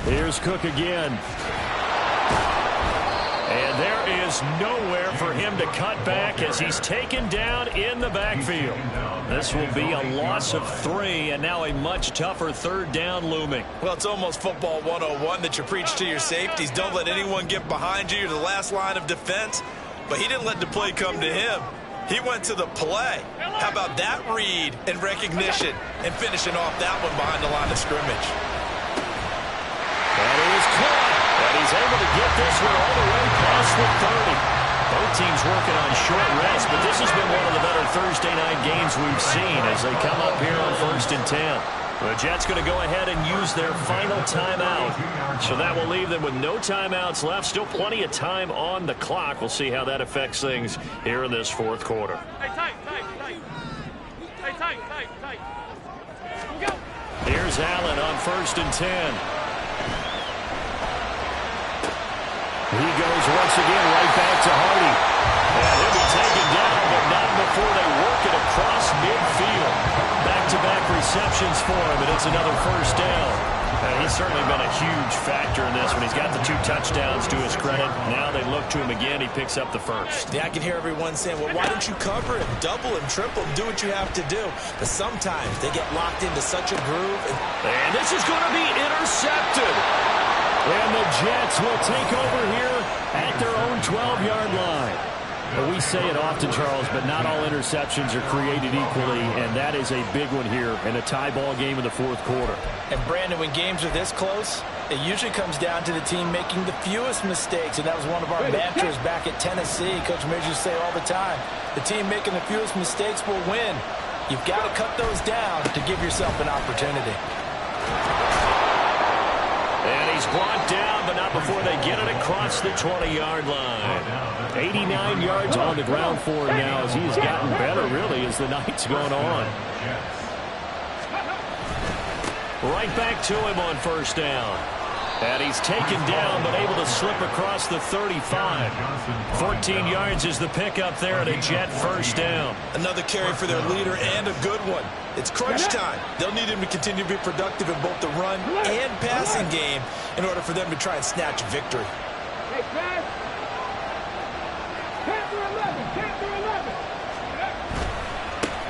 Here's Cook again. And there is nowhere for him to cut back as he's taken down in the backfield. This will be a loss of 3, and now a much tougher 3rd down looming. Well, it's almost football 101 that you preach to your safeties. Don't let anyone get behind you. You're the last line of defense. But he didn't let the play come to him. He went to the play. How about that read and recognition and finishing off that one behind the line of scrimmage? That is caught. And he's able to get this one all the way past the 30. Both teams working on short rest, but this has been one of the better Thursday night games we've seen as they come up here on 1st and 10. The Jets going to go ahead and use their final timeout. So that will leave them with no timeouts left. Still plenty of time on the clock. We'll see how that affects things here in this fourth quarter. Here's Allen on 1st and 10. He goes once again right back to Hardy. And he'll be taken down, but not before they work it across midfield. Back-to-back receptions for him, and it's another 1st down. He's certainly been a huge factor in this one. He's got the 2 touchdowns to his credit. Now they look to him again. He picks up the 1st. Yeah, I can hear everyone saying, well, why don't you cover him, double him, triple him, do what you have to do. But sometimes they get locked into such a groove. And this is going to be intercepted. And the Jets will take over here at their own 12-yard line. Well, we say it often, Charles, but not all interceptions are created equally, and that is a big one here in a tie ball game in the fourth quarter. And, Brandon, when games are this close, it usually comes down to the team making the fewest mistakes, and that was one of our mantras back at Tennessee. Coach Midge used to say all the time, the team making the fewest mistakes will win. You've got to cut those down to give yourself an opportunity. And he's brought down, but not before they get it across the 20-yard line. 89 yards on the ground for him now as he has gotten better, really, as the night's gone on. Right back to him on 1st down. And he's taken down, but able to slip across the 35. 14 yards is the pickup there and a Jet 1st down. Another carry for their leader and a good one. It's crunch time. They'll need him to continue to be productive in both the run and passing game in order for them to try and snatch a victory.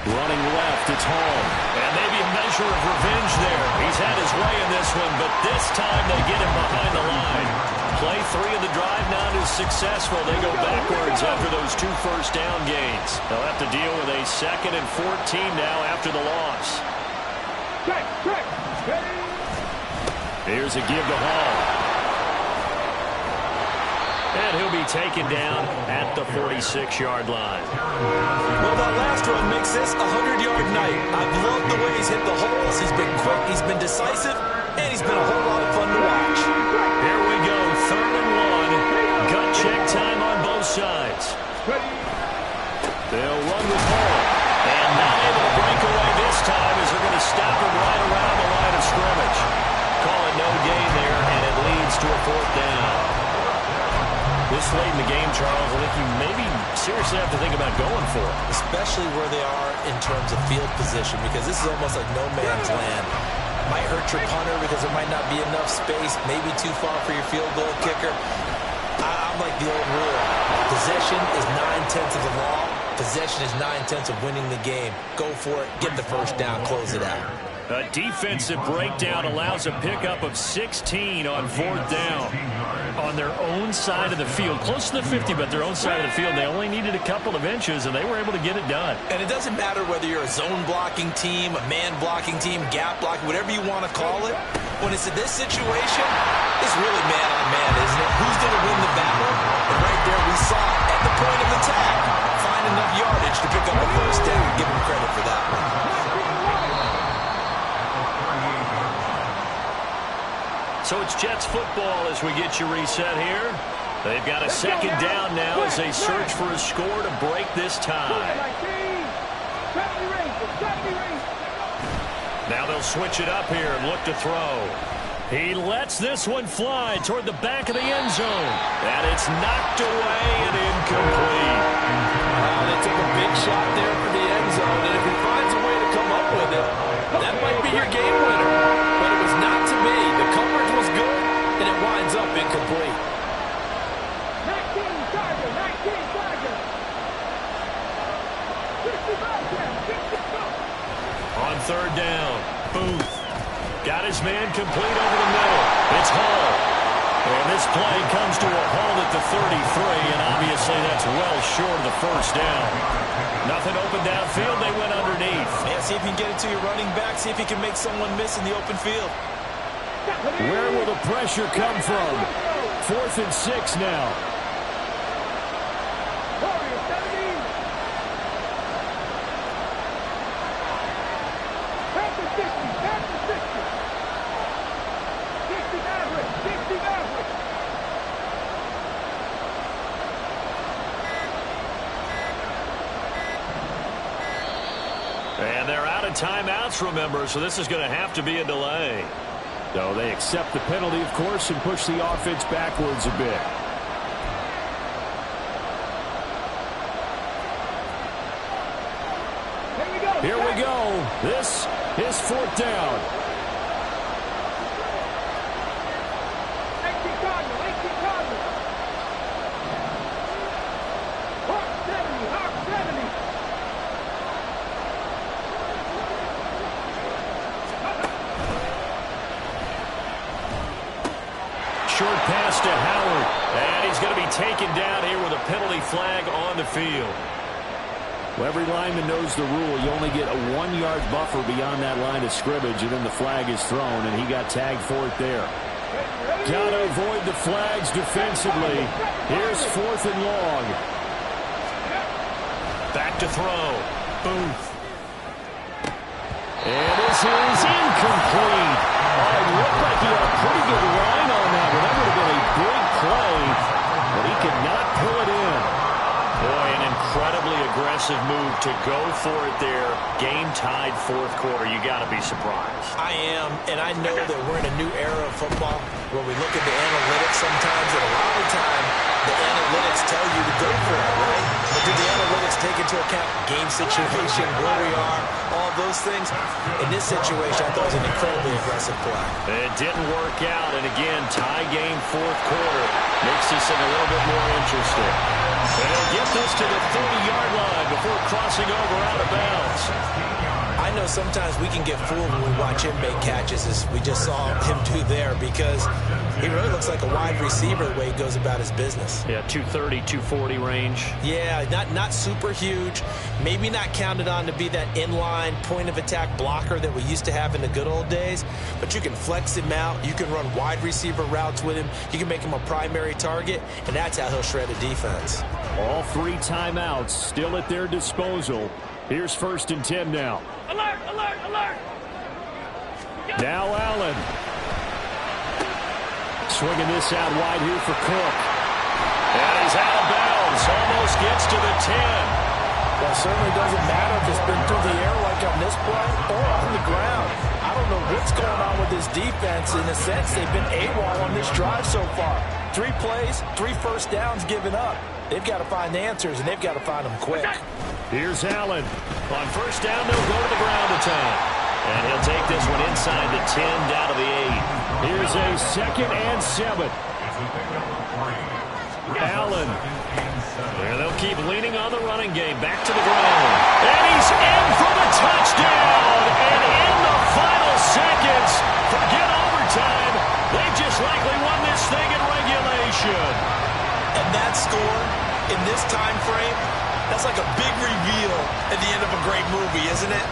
Running left, it's Hall. And maybe a measure of revenge there. He's had his way in this one, but this time they get him behind the line. Play 3 of the drive not as successful. They go backwards after those 2 first down gains. They'll have to deal with a 2nd and 14 now after the loss. Here's a give to Hall. And he'll be taken down at the 46-yard line. Well, that last run makes this a 100-yard night. I've loved the way he's hit the holes. He's been quick, he's been decisive, and he's been a whole lot of fun to watch. Here we go, 3rd and 1. Gut check time on both sides. They'll run with Hall. And not able to break away this time as they're going to stop him right around the line of scrimmage. Call it no gain there, and it leads to a 4th down. This late in the game, Charles, I think you maybe seriously have to think about going for it. Especially where they are in terms of field position, because this is almost like no man's land. Might hurt your punter because there might not be enough space, maybe too far for your field goal kicker. I'm like the old rule. Possession is 9/10 of the law. Possession is 9/10 of winning the game. Go for it, get the first down, close it out. A defensive breakdown allows a pickup of 16 on 4th down. On their own side of the field, close to the 50, but their own side of the field. They only needed a couple of inches, and they were able to get it done. And it doesn't matter whether you're a zone blocking team, a man blocking team, gap blocking, whatever you want to call it. When it's in this situation, it's really man on man, isn't it? Who's going to win the battle? And right there we saw it at the point of attack. Find enough yardage to pick up a first down. Give him credit for that one. So it's Jets football as we get you reset here. They've got a 2nd down now as they search for a score to break this tie. Now they'll switch it up here and look to throw. He lets this one fly toward the back of the end zone. And it's knocked away and incomplete. They took a big shot there for the end zone, and if he finds a way to come up with it, that might be your game winner. But it was not to be. The coverage was good, and it winds up incomplete. 19 Charger, 19 Charger. 65. On 3rd down, Booth got his man complete over the middle. It's Hall. And this play comes to a halt at the 33, and obviously that's well short of the first down. Nothing open downfield, they went underneath. Yeah, see if you can get it to your running back, see if you can make someone miss in the open field. Where will the pressure come from? 4th and 6 now. And they're out of timeouts, remember, so this is going to have to be a delay. So they accept the penalty, of course, and push the offense backwards a bit. Here we go. This is 4th down. Short pass to Howard. And he's going to be taken down here with a penalty flag on the field. Well, every lineman knows the rule. You only get a 1-yard buffer beyond that line of scrimmage, and then the flag is thrown, and he got tagged for it there. Got to avoid the flags defensively. Here's 4th and long. Back to throw. Booth. And this is incomplete. It looked like he had a pretty good line on that one. That would have been a big play, but he could not pull it in. Boy, an incredibly aggressive move to go for it there. Game tied 4th quarter. You got to be surprised. I am, and I know that we're in a new era of football where we look at the analytics sometimes, and a lot of the time the analytics tell you to go for it, right? But do the analytics take into account game situation, where we are, all those things? In this situation, I thought it was an incredibly aggressive play. It didn't work out, and again, tie game 4th quarter makes this thing a little bit more interesting. And he'll get this to the 30-yard line before crossing over out of bounds. I know sometimes we can get fooled when we watch him make catches, as we just saw him do there, because He really looks like a wide receiver the way he goes about his business. Yeah, 230, 240 range. Yeah, not super huge. Maybe not counted on to be that inline point-of-attack blocker that we used to have in the good old days. But you can flex him out. You can run wide receiver routes with him. You can make him a primary target, and that's how he'll shred a defense. All 3 timeouts still at their disposal. Here's 1st and 10 now. Alert, alert, alert. Now Allen. Swinging this out wide here for Cook. And he's out of bounds. Almost gets to the 10. Well, it certainly doesn't matter if it's been through the air like on this play or on the ground. I don't know what's going on with this defense. In a sense, they've been AWOL on this drive so far. 3 plays, 3 first downs given up. They've got to find answers, and they've got to find them quick. Here's Allen. On 1st down, they'll go to the ground attack. And he'll take this one inside the 10, down to the 8. Here's a 2nd and 7. Allen. And they'll keep leaning on the running game. Back to the ground. And he's in for the touchdown. And in the final seconds, forget overtime. They just likely won this thing in regulation. And that score in this time frame, that's like a big reveal at the end of a great movie, isn't it?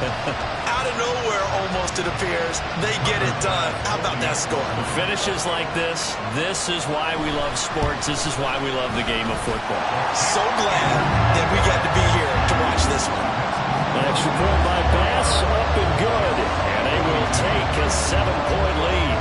Out of nowhere, almost, it appears, they get it done. How about that score? Finishes like this is why we love sports. This is why we love the game of football. So glad that we got to be here to watch this one. An extra point by Bass, up and good. And they will take a 7-point lead.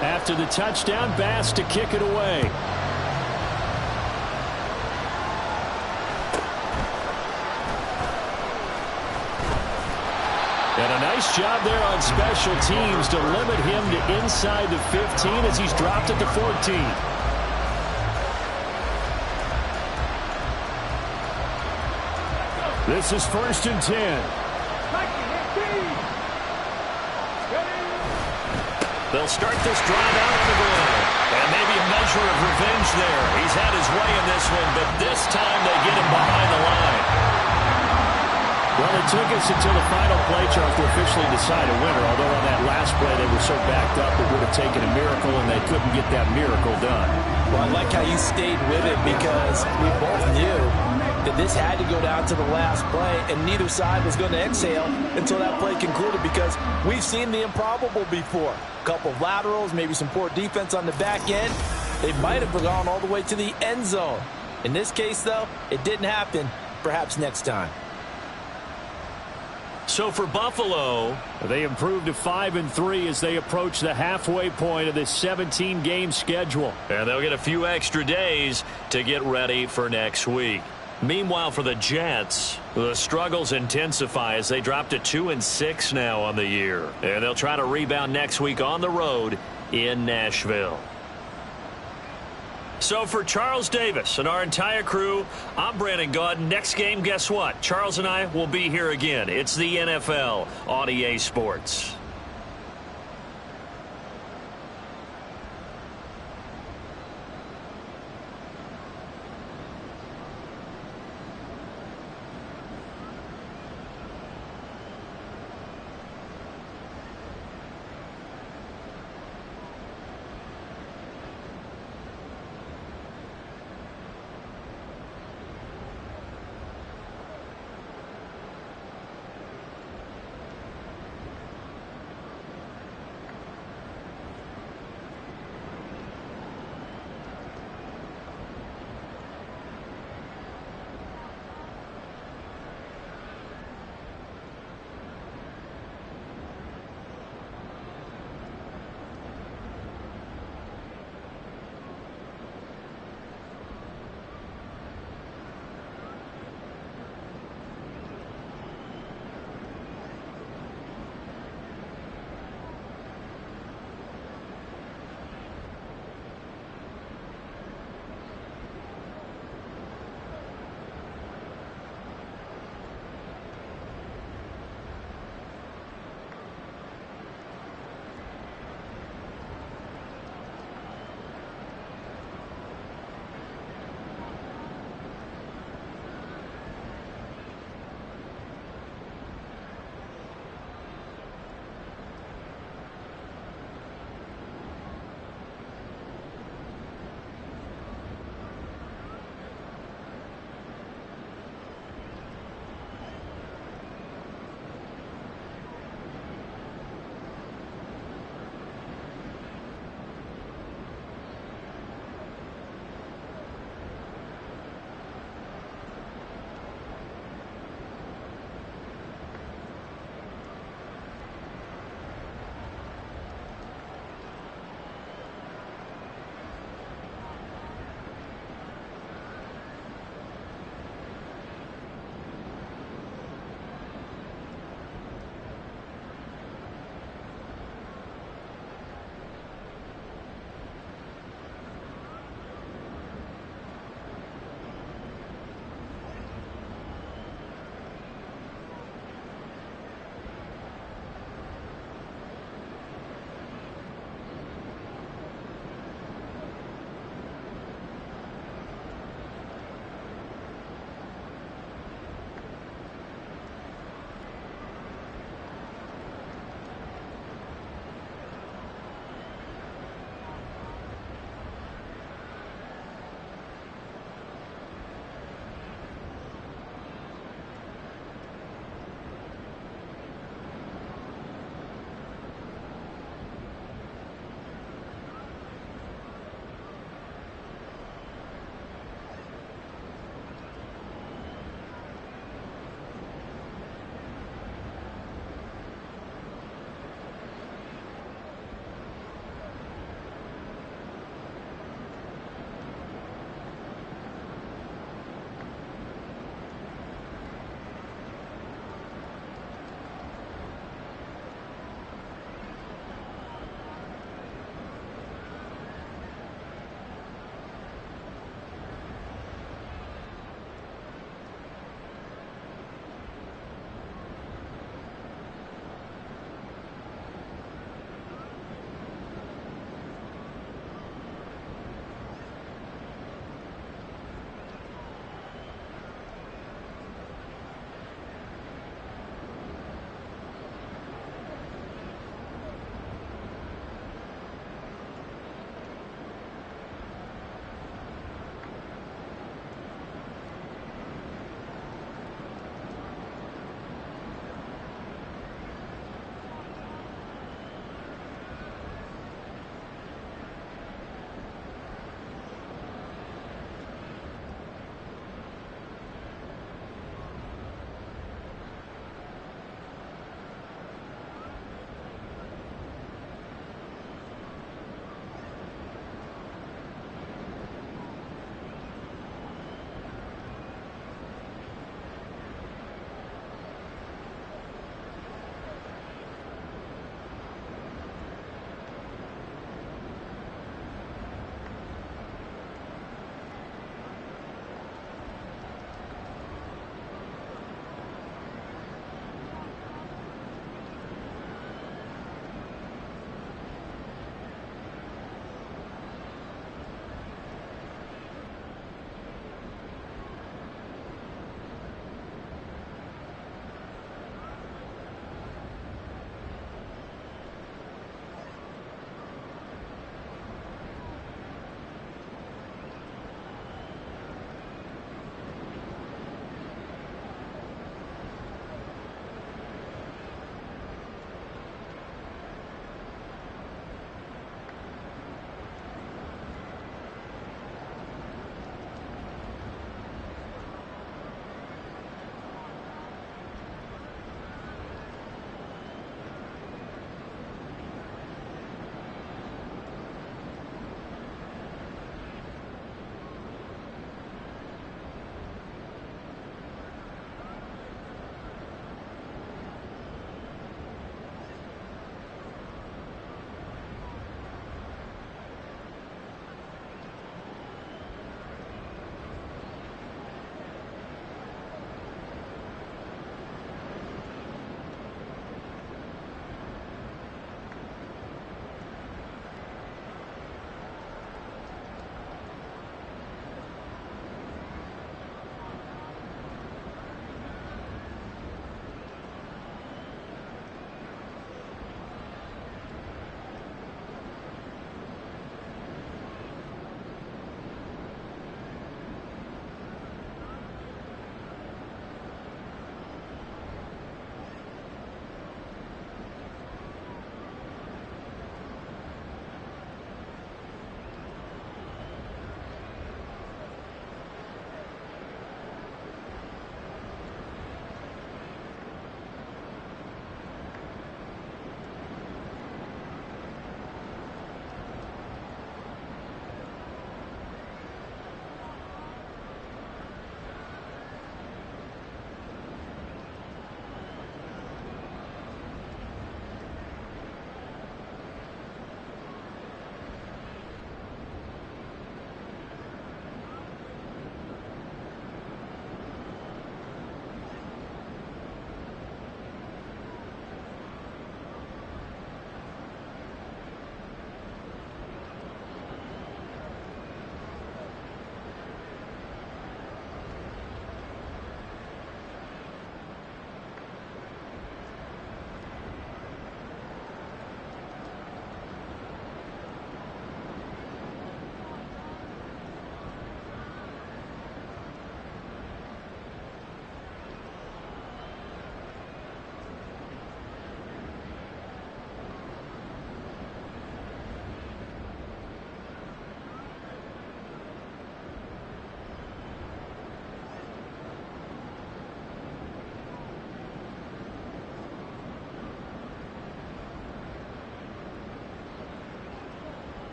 After the touchdown, Bass to kick it away. And a nice job there on special teams to limit him to inside the 15 as he's dropped at the 14. This is 1st and 10. They'll start this drive out on the ground. And maybe a measure of revenge there. He's had his way in this one, but this time they get him behind the line. Well, it took us until the final play, Charles, to officially decide a winner, although on that last play they were so backed up it would have taken a miracle, and they couldn't get that miracle done. Well, I like how you stayed with it because we both knew that this had to go down to the last play, and neither side was going to exhale until that play concluded because we've seen the improbable before. A couple of laterals, maybe some poor defense on the back end. They might have gone all the way to the end zone. In this case, though, it didn't happen. Perhaps next time. So for Buffalo, they improved to 5-3 as they approach the halfway point of this 17-game schedule. And they'll get a few extra days to get ready for next week. Meanwhile, for the Jets, the struggles intensify as they drop to 2-6 now on the year. And they'll try to rebound next week on the road in Nashville. So for Charles Davis and our entire crew, I'm Brandon Gaudin. Next game, guess what? Charles and I will be here again. It's the NFL on EA Sports.